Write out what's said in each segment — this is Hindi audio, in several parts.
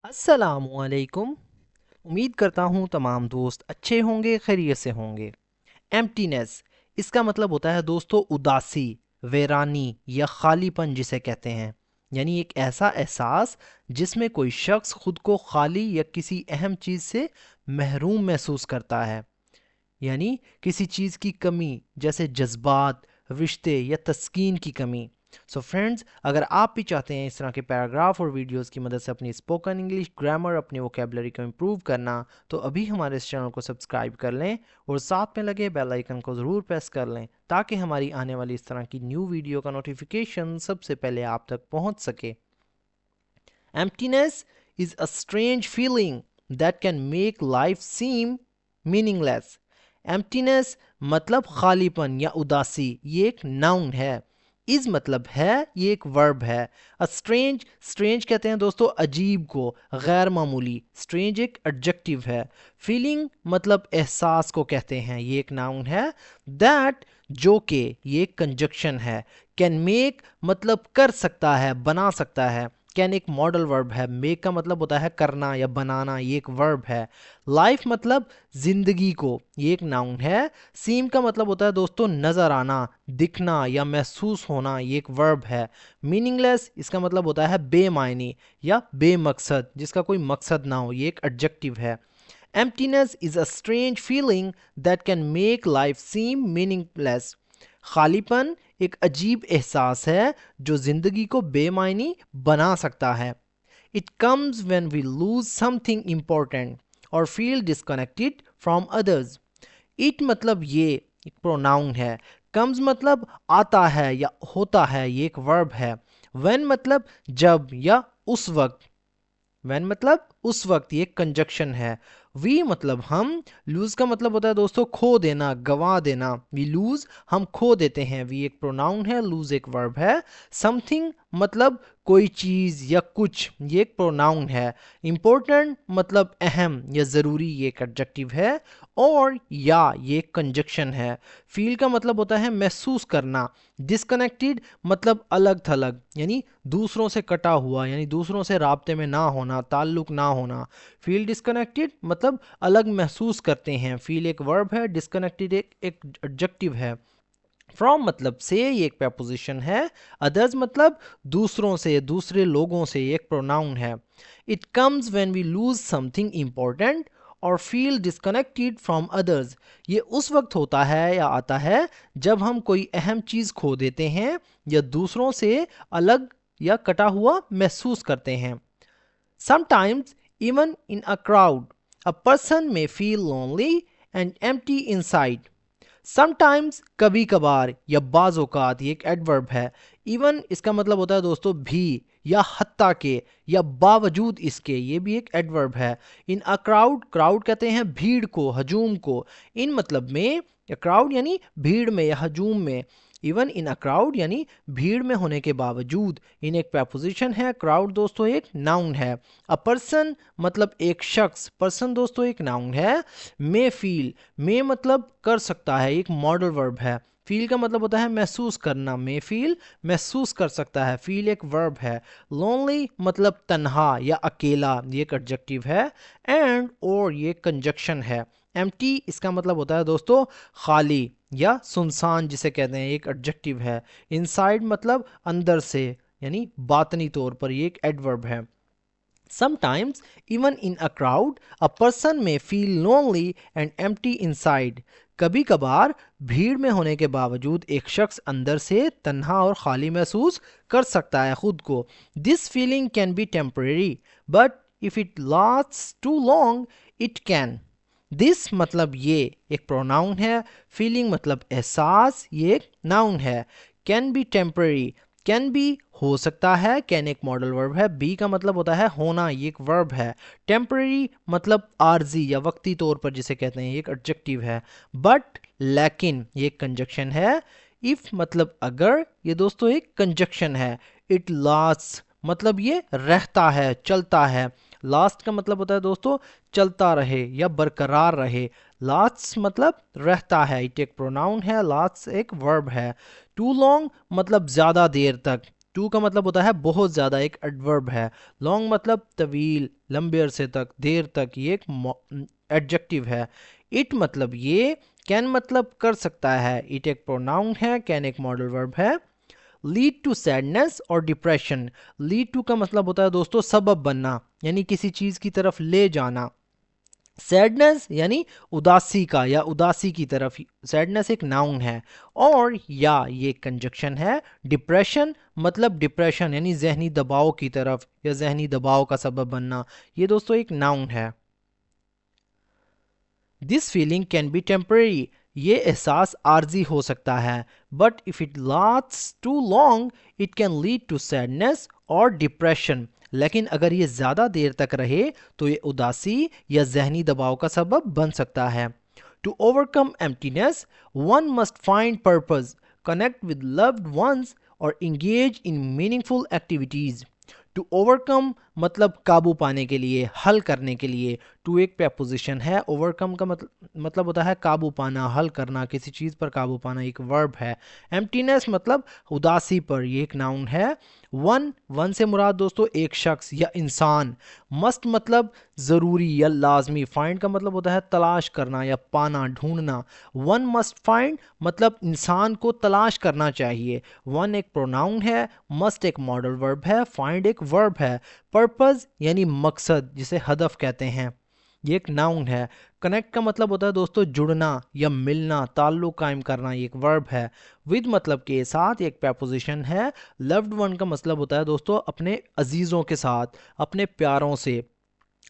अस्सलामुअलैकुम। उम्मीद करता हूँ तमाम दोस्त अच्छे होंगे, खैरियत से होंगे। एम्प्टीनेस, इसका मतलब होता है दोस्तों उदासी, वीरानी या खालीपन जिसे कहते हैं। यानी एक ऐसा एहसास जिसमें कोई शख्स खुद को खाली या किसी अहम चीज़ से महरूम महसूस करता है। यानी किसी चीज़ की कमी, जैसे जज्बात, रिश्ते या तस्कीन की कमी। सो फ्रेंड्स, अगर आप भी चाहते हैं इस तरह के पैराग्राफ और वीडियोस की मदद से अपनी स्पोकन इंग्लिश ग्रामर, अपनी वोकेबलरी को इम्प्रूव करना, तो अभी हमारे इस चैनल को सब्सक्राइब कर लें और साथ में लगे बेल आइकन को ज़रूर प्रेस कर लें ताकि हमारी आने वाली इस तरह की न्यू वीडियो का नोटिफिकेशन सबसे पहले आप तक पहुंच सके। Emptiness is a strange feeling that can make life seem meaningless. Emptiness मतलब खालीपन या उदासी, ये एक नाउन है। इस मतलब है, ये एक वर्ब है। स्ट्रेंज, स्ट्रेंज कहते हैं दोस्तों अजीब को, गैर मामूली। स्ट्रेंज एक एडजेक्टिव है। फीलिंग मतलब एहसास को कहते हैं, ये एक नाउन है। दैट, जो के, ये एक कंजक्शन है। कैन मेक मतलब कर सकता है, बना सकता है। कैन एक मॉडल वर्ब है। मेक का मतलब होता है करना या बनाना, ये एक वर्ब है। लाइफ मतलब जिंदगी को, ये एक नाउन है। सीम का मतलब होता है दोस्तों नजर आना, दिखना या महसूस होना, ये एक वर्ब है। मीनिंगलेस, इसका मतलब होता है बेमायनी या बेमकसद, जिसका कोई मकसद ना हो, ये एक एडजेक्टिव है। Emptiness is a strange feeling that can make life seem meaningless. खालीपन एक अजीब एहसास है जो जिंदगी को बेमायनी बना सकता है। It comes when we lose something important or feel disconnected from others. It मतलब ये एक प्रोनाउन है। comes मतलब आता है या होता है, ये एक वर्ब है। when मतलब जब या उस वक्त। when मतलब उस वक्त, ये कंजक्शन है। वी मतलब हम। लूज का मतलब होता है दोस्तों खो देना, गवा देना। वी लूज, हम खो देते हैं। वी एक प्रोनाउन है, लूज एक वर्ब है। समथिंग मतलब कोई चीज़ या कुछ, ये एक प्रोनाउन है। इम्पोर्टेंट मतलब अहम या ज़रूरी, ये एक एडजेक्टिव है। और या, ये एक कंजक्शन है। फील का मतलब होता है महसूस करना। डिस्कनेक्टेड मतलब अलग थलग, यानी दूसरों से कटा हुआ, यानी दूसरों से राब्ते में ना होना, ताल्लुक ना होना। फील डिस्कनेक्टेड मतलब अलग महसूस करते हैं। फील एक वर्ब है, डिस्कनेक्टेड एक एडजेक्टिव है। फ्रॉम मतलब से, ये एक प्रपोजिशन है। अदर्स मतलब दूसरों से, दूसरे लोगों से, ये एक प्रोनाउन है। It comes when we lose something important और फील डिस्कनेक्टेड फ्रॉम अदर्स। ये उस वक्त होता है या आता है जब हम कोई अहम चीज़ खो देते हैं या दूसरों से अलग या कटा हुआ महसूस करते हैं। Sometimes, even in a crowd, a person may feel lonely and empty inside. Sometimes कभी कभार या बाज़ औक़ात, ये एक एडवर्ब है। इवन इसका मतलब होता है दोस्तों भी या हत्ता के या बावजूद इसके, ये भी एक एडवर्ब है। इन अ क्राउड, क्राउड कहते हैं भीड़ को, हजूम को। इन मतलब में, या क्राउड यानी भीड़ में या हजूम में। इवन इन अ क्राउड यानी भीड़ में होने के बावजूद। इन एक प्रपोजिशन है। क्राउड दोस्तों एक नाउन है। अ पर्सन मतलब एक शख्स, पर्सन दोस्तों एक नाउन है। मे फील, मे मतलब कर सकता है, एक मॉडल वर्ब है। फील का मतलब होता है महसूस करना। मे फील महसूस कर सकता है, फील एक वर्ब है। लोनली मतलब तन्हा या अकेला, ये एक एडजेक्टिव है। एंड और ये कंजक्शन है। एम्प्टी, इसका मतलब होता है दोस्तों खाली या सुनसान जिसे कहते हैं, एक एडजेक्टिव है। इनसाइड मतलब अंदर से, यानी बातनी तौर पर, ये एक एडवर्ब है। Sometimes, even in a crowd, a person may feel lonely and empty inside. कभी कभार भीड़ में होने के बावजूद एक शख्स अंदर से तन्हा और खाली महसूस कर सकता है खुद को। This feeling can be temporary, but if it lasts too long, it can. This मतलब ये एक प्रोनाउन है। फीलिंग मतलब एहसास, ये एक नाउन है। Can be temporary, can be हो सकता है, कैन एक मॉडल वर्ब है। बी का मतलब होता है होना, ये एक वर्ब है। टेम्पररी मतलब आर्जी या वक्ती तौर पर जिसे कहते हैं, ये एक एडजेक्टिव है। बट, लेकिन, ये एक कंजक्शन है। इफ मतलब अगर, ये दोस्तों एक कंजक्शन है। इट लास्ट मतलब ये रहता है, चलता है। लास्ट का मतलब होता है दोस्तों चलता रहे या बरकरार रहे। लास्ट मतलब रहता है, इट एक प्रोनाउन है। लास्ट एक वर्ब है। टू लॉन्ग मतलब ज्यादा देर तक। टू का मतलब होता है बहुत ज़्यादा, एक एडवर्ब है। लॉन्ग मतलब तवील, लंबे अरसे तक, देर तक, ये एक एडजेक्टिव है। इट मतलब ये, कैन मतलब कर सकता है, इट एक प्रोनाउन है, कैन एक मॉडल वर्ब है। लीड टू सैडनेस और डिप्रेशन, लीड टू का मतलब होता है दोस्तों सबब बनना, यानी किसी चीज़ की तरफ ले जाना। सैडनेस यानी उदासी का या उदासी की तरफ, सैडनेस एक नाउन है। और या ये कंजक्शन है। डिप्रेशन मतलब डिप्रेशन यानी जहनी दबाव की तरफ या जहनी दबाव का सबब बनना, ये दोस्तों एक नाउन है। This feeling can be temporary, ये एहसास आर्जी हो सकता है, but if it lasts too long it can lead to sadness और डिप्रेशन, लेकिन अगर ये ज़्यादा देर तक रहे तो ये उदासी या जहनी दबाव का सबब बन सकता है। To overcome emptiness one must find purpose, connect with loved ones और engage in meaningful activities. To overcome मतलब काबू पाने के लिए, हल करने के लिए। टू एक प्रपोजिशन है, ओवरकम का मतलब होता है काबू पाना, हल करना, किसी चीज़ पर काबू पाना, एक वर्ब है। एम्प्टीनेस मतलब उदासी पर, ये एक नाउन है। वन से मुराद दोस्तों एक शख्स या इंसान। मस्ट मतलब ज़रूरी या लाजमी। फाइंड का मतलब होता है तलाश करना या पाना, ढूंढना। वन मस्ट फाइंड मतलब इंसान को तलाश करना चाहिए। वन एक प्रोनाउन है, मस्ट एक मॉडल वर्ब है, फाइंड एक वर्ब है। पर्पस यानी मकसद, जिसे हदफ कहते हैं, ये एक नाउन है। कनेक्ट का मतलब होता है दोस्तों जुड़ना या मिलना, ताल्लुक कायम करना, ये एक वर्ब है। विद मतलब के साथ एक प्रपोजिशन है। लव्ड वन का मतलब होता है दोस्तों अपने अजीज़ों के साथ, अपने प्यारों से।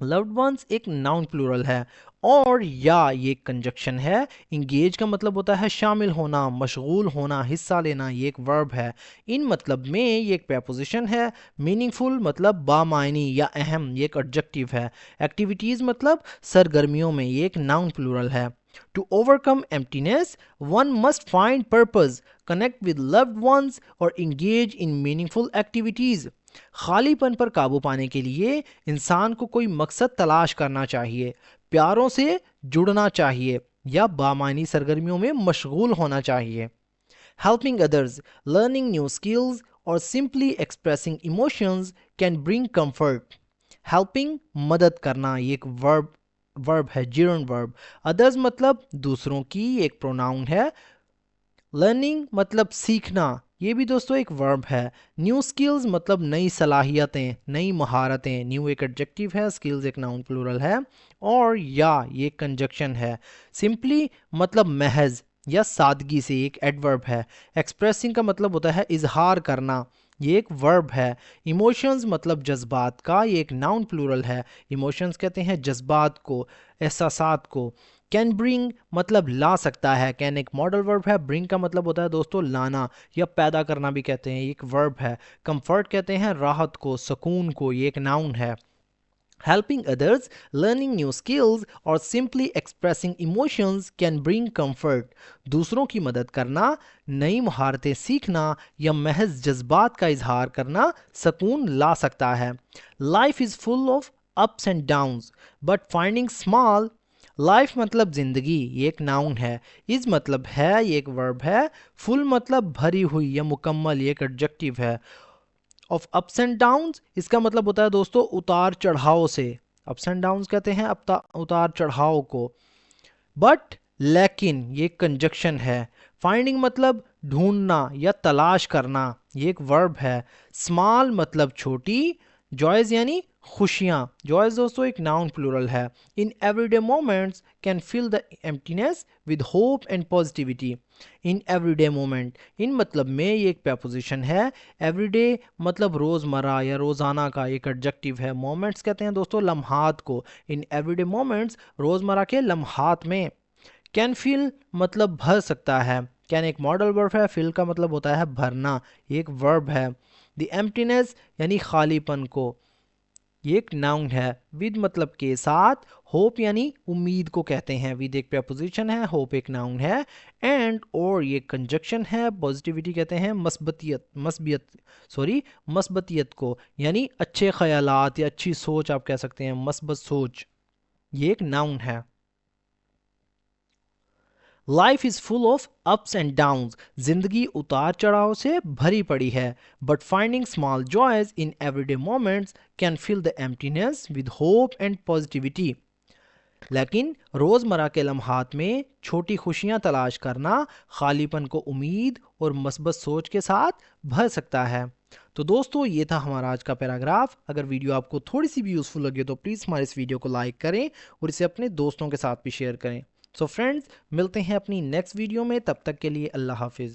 लव्ड वंस एक नाउन प्लूरल है। और या ये कंजक्शन है। इंगेज का मतलब होता है शामिल होना, मशगूल होना, हिस्सा लेना, ये एक वर्ब है। इन मतलब में ये एक प्रपोजिशन है। मीनिंगफुल मतलब बामायनी या अहम, ये एक एडजेक्टिव है। एक्टिविटीज़ मतलब सरगर्मियों में, ये एक नाउन प्लूरल है। To overcome emptiness one must find purpose, connect with loved ones और इंगेज इन मीनिंगफुल एक्टिविटीज़। खालीपन पर काबू पाने के लिए इंसान को कोई मकसद तलाश करना चाहिए, प्यारों से जुड़ना चाहिए या बामानी सरगर्मियों में मशगूल होना चाहिए। Helping others, learning new skills और simply expressing emotions can bring comfort. Helping मदद करना, ये एक वर्ब है, जिरन वर्ब। अदर्स मतलब दूसरों की, एक प्रोनाउन है। लर्निंग मतलब सीखना, ये भी दोस्तों एक वर्ब है। न्यू स्किल्स मतलब नई सलाहियतें, नई महारतें। न्यू एक एडजेक्टिव है, स्किल्स एक नाउन प्लूरल है। और या ये कंजक्शन है। सिंपली मतलब महज या सादगी से, एक एडवर्ब है। एक्सप्रेसिंग का मतलब होता है इजहार करना, ये एक वर्ब है। इमोशंस मतलब जज्बात का, ये एक नाउन प्लूरल है। इमोशंस कहते हैं जज्बात को, एहसासात को। कैन ब्रिंग मतलब ला सकता है, कैन एक मॉडल वर्ब है। ब्रिंग का मतलब होता है दोस्तों लाना या पैदा करना भी कहते हैं, एक वर्ब है। कंफर्ट कहते हैं राहत को, सुकून को, ये एक नाउन है। Helping others, learning new skills और simply expressing emotions can bring comfort. दूसरों की मदद करना, नई महारतें सीखना या महज जज्बात का इजहार करना सुकून ला सकता है। Life is full of ups and downs but finding small. Life मतलब ज़िंदगी, ये एक नाउन है। इस मतलब है, ये एक वर्ब है। फुल मतलब भरी हुई या मुकम्मल, ये एक एडजेक्टिव है। ऑफ अप्स एंड डाउन्स, इसका मतलब होता है दोस्तों उतार चढ़ाव से। अप्स एंड डाउन्स कहते हैं उतार चढ़ाव को। बट लेकिन, ये कंजक्शन है। फाइंडिंग मतलब ढूंढना या तलाश करना, ये एक वर्ब है। स्मॉल मतलब छोटी। जॉयज यानी खुशियाँ, जॉयज दोस्तों एक नाउन प्लूरल है। In everyday moments can fill the emptiness with hope and positivity. In everyday moment, in मतलब में ये एक प्रपोजिशन है। एवरीडे मतलब रोज़मर्रा या रोज़ाना का, एक एडजेक्टिव है। मोमेंट्स कहते हैं दोस्तों लम्हात को। इन एवरीडे मोमेंट्स रोज़मर्रा के लम्हात में। कैन फिल मतलब भर सकता है। कैन एक मॉडल वर्ब है, फिल का मतलब होता है भरना, ये एक वर्ब है। द एम्प्टीनेस यानी खालीपन को, ये एक नाउन है। विद मतलब के साथ। होप यानी उम्मीद को कहते हैं, विद एक प्रपोजिशन है, होप एक नाउन है। एंड और ये कंजक्शन है। पॉजिटिविटी कहते हैं मस्बतियत को, यानी अच्छे ख्यालात या अच्छी सोच आप कह सकते हैं, मस्बत सोच, ये एक नाउन है। Life is full of ups and downs, जिंदगी उतार चढ़ाव से भरी पड़ी है, but finding small joys in everyday moments can fill the emptiness with hope and positivity. लेकिन रोज़मर्रा के लम्हात में छोटी खुशियां तलाश करना खालीपन को उम्मीद और मस्बत सोच के साथ भर सकता है। तो दोस्तों, ये था हमारा आज का पैराग्राफ। अगर वीडियो आपको थोड़ी सी भी यूज़फुल लगे तो प्लीज़ हमारे इस वीडियो को लाइक करें और इसे अपने दोस्तों के साथ भी शेयर करें। सो फ्रेंड्स, मिलते हैं अपनी नेक्स्ट वीडियो में, तब तक के लिए अल्लाह हाफिज़।